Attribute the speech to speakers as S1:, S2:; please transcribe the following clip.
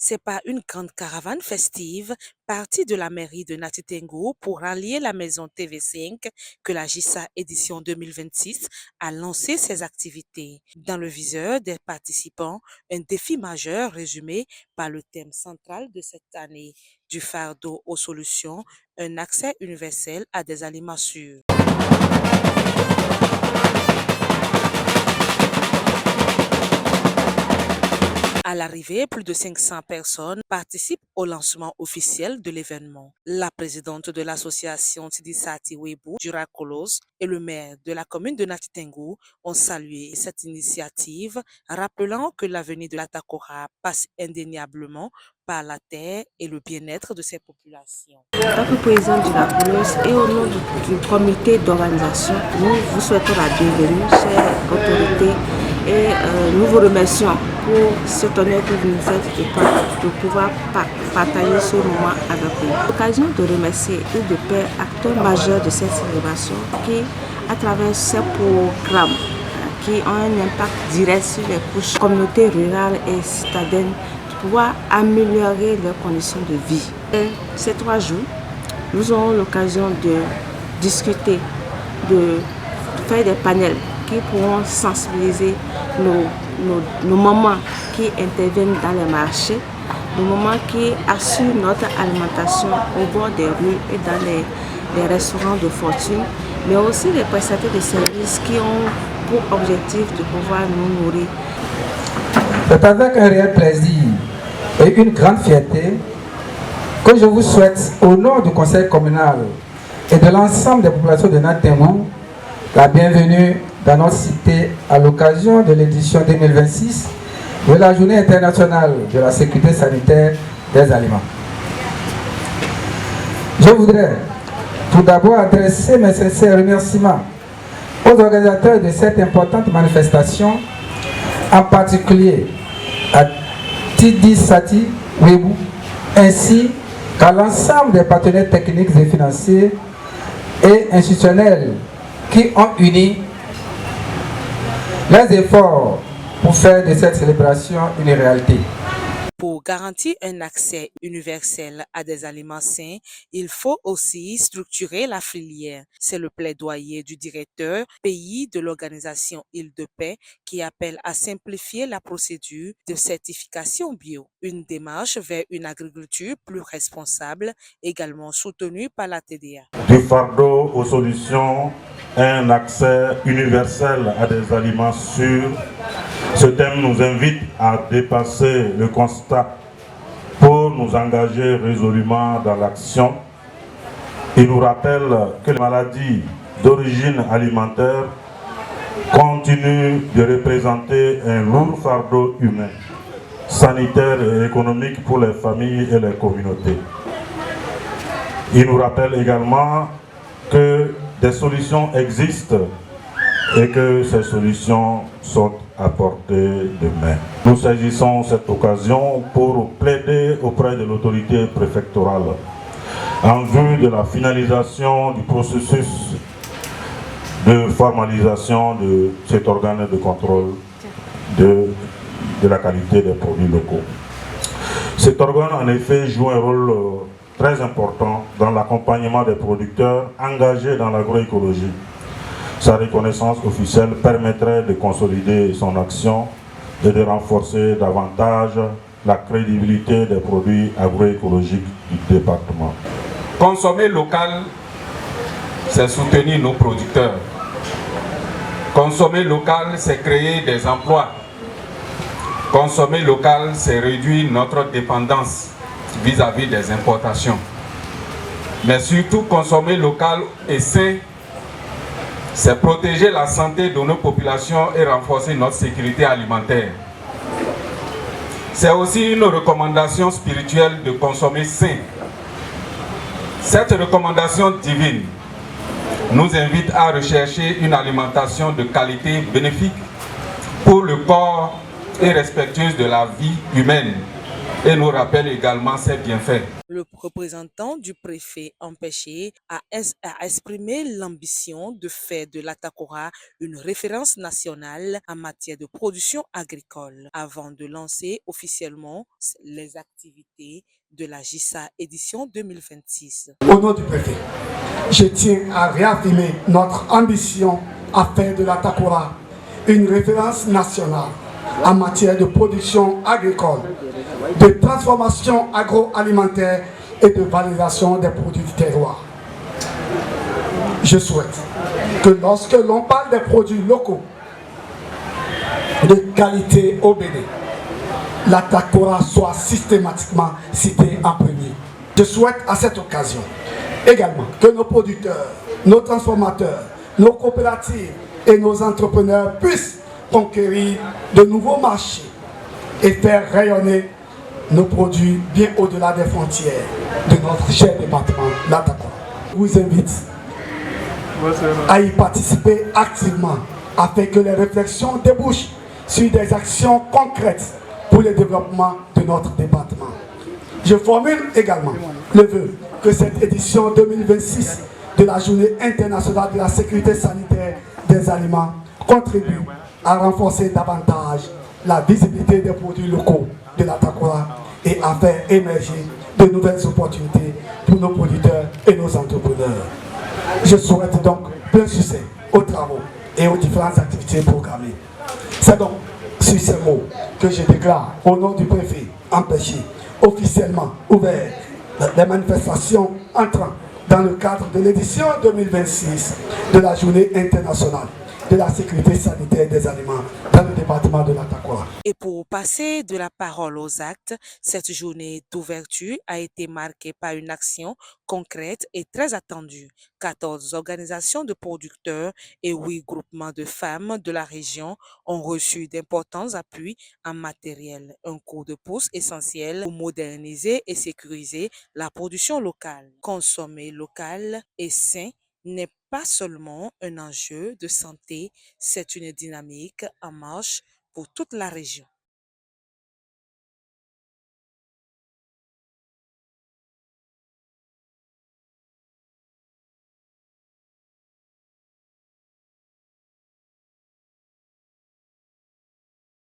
S1: C'est par une grande caravane festive partie de la mairie de Nati Tengu pour rallier la maison TV5 que la GISA édition 2026 a lancé ses activités. Dans le viseur des participants, un défi majeur résumé par le thème central de cette année, du fardeau aux solutions, un accès universel à des aliments sûrs. À l'arrivée, plus de 500 personnes participent au lancement officiel de l'événement. La présidente de l'association Tidisati Webu, Jura Kolos, et le maire de la commune de Nati Tengu ont salué cette initiative, rappelant que l'avenir de la Takora passe indéniablement par la terre et le bien-être de ses populations.
S2: En tant que président de la Kolos et au nom du comité d'organisation, nous vous souhaitons la bienvenue, chères autorités, et nous vous remercions pour cet honneur que vous nous faites de pouvoir partager ce moment avec vous. L'occasion de remercier et de paix acteurs majeurs de cette célébration qui, à travers ces programmes qui ont un impact direct sur les couches communautés rurales et citadines, de pouvoir améliorer leurs conditions de vie. Et ces 3 jours, nous aurons l'occasion de discuter, de faire des panels qui pourront sensibiliser nos mamans qui interviennent dans les marchés, nos mamans qui assurent notre alimentation au bord des rues et dans les restaurants de fortune, mais aussi les prestataires de services qui ont pour objectif de pouvoir nous nourrir.
S3: C'est avec un réel plaisir et une grande fierté que je vous souhaite, au nom du conseil communal et de l'ensemble des populations de Nati Tengu, la bienvenue dans notre cité à l'occasion de l'édition 2026 de la Journée internationale de la sécurité sanitaire des aliments. Je voudrais tout d'abord adresser mes sincères remerciements aux organisateurs de cette importante manifestation, en particulier à Tidisati Webu, ainsi qu'à l'ensemble des partenaires techniques et financiers et institutionnels qui ont uni les efforts pour faire de cette célébration une réalité.
S1: Pour garantir un accès universel à des aliments sains, il faut aussi structurer la filière. C'est le plaidoyer du directeur pays de l'organisation Île de Paix qui appelle à simplifier la procédure de certification bio. Une démarche vers une agriculture plus responsable, également soutenue par la TDA.
S4: Du fardeau aux solutions, un accès universel à des aliments sûrs. Ce thème nous invite à dépasser le constat pour nous engager résolument dans l'action. Il nous rappelle que les maladies d'origine alimentaire continuent de représenter un lourd fardeau humain, sanitaire et économique pour les familles et les communautés. Il nous rappelle également que des solutions existent et que ces solutions sont à portée de main. Nous saisissons cette occasion pour plaider auprès de l'autorité préfectorale en vue de la finalisation du processus de formalisation de cet organe de contrôle de la qualité des produits locaux. Cet organe, en effet, joue un rôle très important dans l'accompagnement des producteurs engagés dans l'agroécologie. Sa reconnaissance officielle permettrait de consolider son action et de renforcer davantage la crédibilité des produits agroécologiques du département.
S5: Consommer local, c'est soutenir nos producteurs. Consommer local, c'est créer des emplois. Consommer local, c'est réduire notre dépendance vis-à-vis des importations. Mais surtout, consommer local et sain, c'est protéger la santé de nos populations et renforcer notre sécurité alimentaire. C'est aussi une recommandation spirituelle de consommer sain. Cette recommandation divine nous invite à rechercher une alimentation de qualité bénéfique pour le corps et respectueuse de la vie humaine. et nous rappelle également ses bienfaits.
S1: Le représentant du préfet empêché a exprimé l'ambition de faire de l'Atakora une référence nationale en matière de production agricole avant de lancer officiellement les activités de la JISA édition 2026.
S6: Au nom du préfet, je tiens à réaffirmer notre ambition à faire de l'Atakora une référence nationale en matière de production agricole, de transformation agroalimentaire et de valorisation des produits du terroir. Je souhaite que lorsque l'on parle des produits locaux de qualité au Bénin, l'Atakora soit systématiquement cité en premier. Je souhaite à cette occasion également que nos producteurs, nos transformateurs, nos coopératives et nos entrepreneurs puissent conquérir de nouveaux marchés et faire rayonner nos produits bien au-delà des frontières de notre cher département, l'Atakora. Je vous invite à y participer activement afin que les réflexions débouchent sur des actions concrètes pour le développement de notre département. Je formule également le vœu que cette édition 2026 de la Journée internationale de la sécurité sanitaire des aliments contribue à renforcer davantage la visibilité des produits locaux de l'Atakora et à faire émerger de nouvelles opportunités pour nos producteurs et nos entrepreneurs. Je souhaite donc plein succès aux travaux et aux différentes activités programmées. C'est donc sur ces mots que je déclare au nom du préfet empêché officiellement ouvert les manifestations entrant dans le cadre de l'édition 2026 de la Journée internationale de la sécurité sanitaire des aliments dans le département de l'Atakora.
S1: Et pour passer de la parole aux actes, cette journée d'ouverture a été marquée par une action concrète et très attendue. 14 organisations de producteurs et 8 groupements de femmes de la région ont reçu d'importants appuis en matériel, un coup de pouce essentiel pour moderniser et sécuriser la production locale. Consommer local et sain n'est pas seulement un enjeu de santé, c'est une dynamique en marche pour toute la région.